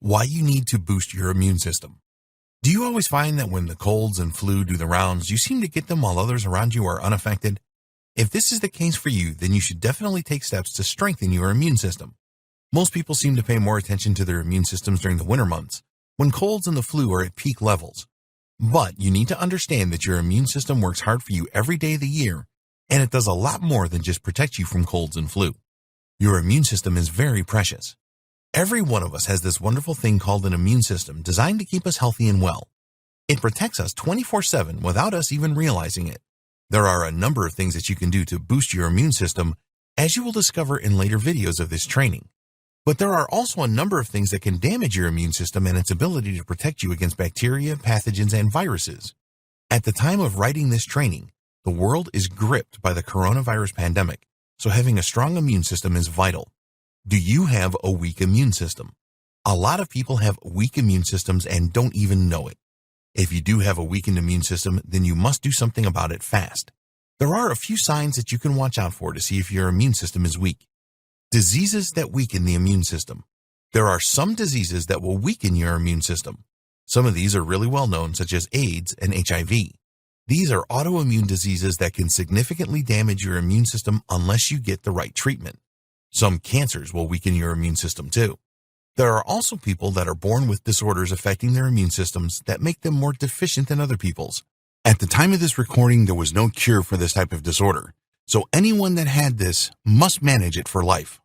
Why you need to boost your immune system. Do you always find that when the colds and flu do the rounds, you seem to get them while others around you are unaffected? If this is the case for you, then you should definitely take steps to strengthen your immune system. Most people seem to pay more attention to their immune systems during the winter months, when colds and the flu are at peak levels. But you need to understand that your immune system works hard for you every day of the year, and it does a lot more than just protect you from colds and flu. Your immune system is very precious. Every one of us has this wonderful thing called an immune system designed to keep us healthy and well. It protects us 24/7 without us even realizing it. There are a number of things that you can do to boost your immune system, as you will discover in later videos of this training. But there are also a number of things that can damage your immune system and its ability to protect you against bacteria, pathogens, and viruses. At the time of writing this training, the world is gripped by the coronavirus pandemic, so having a strong immune system is vital. Do you have a weak immune system? A lot of people have weak immune systems and don't even know it. If you do have a weakened immune system, then you must do something about it fast. There are a few signs that you can watch out for to see if your immune system is weak. Diseases that weaken the immune system. There are some diseases that will weaken your immune system. Some of these are really well known, such as AIDS and HIV. These are autoimmune diseases that can significantly damage your immune system unless you get the right treatment. Some cancers will weaken your immune system too. There are also people that are born with disorders affecting their immune systems that make them more deficient than other people's. At the time of this recording, there was no cure for this type of disorder, so anyone that had this must manage it for life,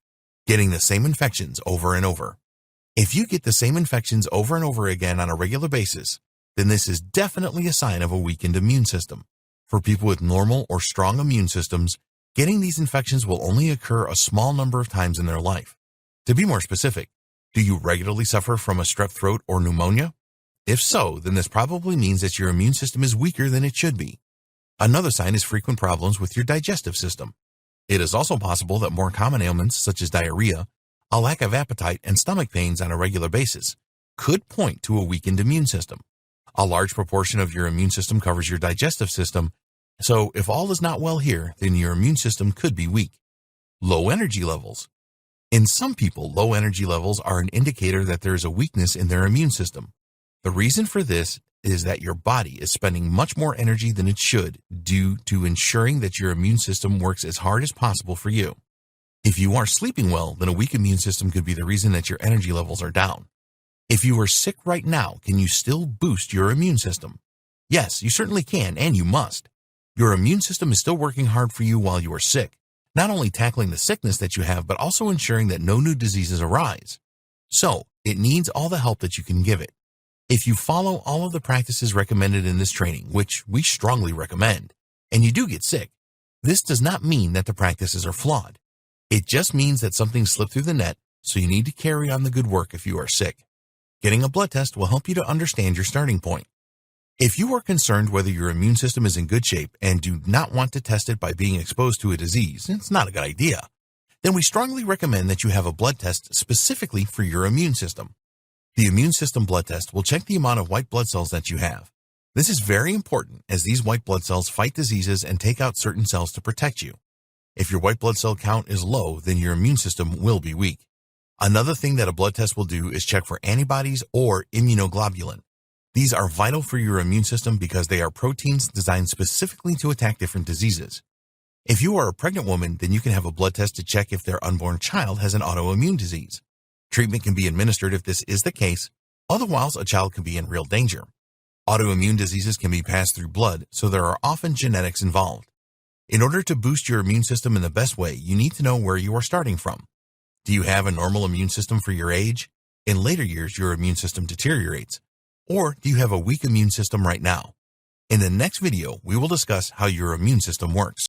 getting the same infections over and over. If you get the same infections over and over again on a regular basis, then this is definitely a sign of a weakened immune system. For people with normal or strong immune systems, getting these infections will only occur a small number of times in their life. To be more specific, do you regularly suffer from a strep throat or pneumonia? If so, then this probably means that your immune system is weaker than it should be. Another sign is frequent problems with your digestive system. It is also possible that more common ailments such as diarrhea, a lack of appetite, and stomach pains on a regular basis could point to a weakened immune system. A large proportion of your immune system covers your digestive system, so if all is not well here, then your immune system could be weak. Low energy levels. In some people, low energy levels are an indicator that there is a weakness in their immune system. The reason for this is that your body is spending much more energy than it should due to ensuring that your immune system works as hard as possible for you. If you are sleeping well, then a weak immune system could be the reason that your energy levels are down. If you are sick right now, can you still boost your immune system? Yes, you certainly can, and you must. Your immune system is still working hard for you while you are sick, not only tackling the sickness that you have, but also ensuring that no new diseases arise. So, it needs all the help that you can give it. If you follow all of the practices recommended in this training, which we strongly recommend, and you do get sick, this does not mean that the practices are flawed. It just means that something slipped through the net, so you need to carry on the good work if you are sick. Getting a blood test will help you to understand your starting point. If you are concerned whether your immune system is in good shape and do not want to test it by being exposed to a disease, it's not a good idea, then we strongly recommend that you have a blood test specifically for your immune system. The immune system blood test will check the amount of white blood cells that you have. This is very important as these white blood cells fight diseases and take out certain cells to protect you. If your white blood cell count is low, then your immune system will be weak. Another thing that a blood test will do is check for antibodies or immunoglobulin. These are vital for your immune system because they are proteins designed specifically to attack different diseases. If you are a pregnant woman, then you can have a blood test to check if their unborn child has an autoimmune disease. Treatment can be administered if this is the case, otherwise a child can be in real danger. Autoimmune diseases can be passed through blood, so there are often genetics involved. In order to boost your immune system in the best way, you need to know where you are starting from. Do you have a normal immune system for your age? In later years, your immune system deteriorates. Or do you have a weak immune system right now? In the next video, we will discuss how your immune system works.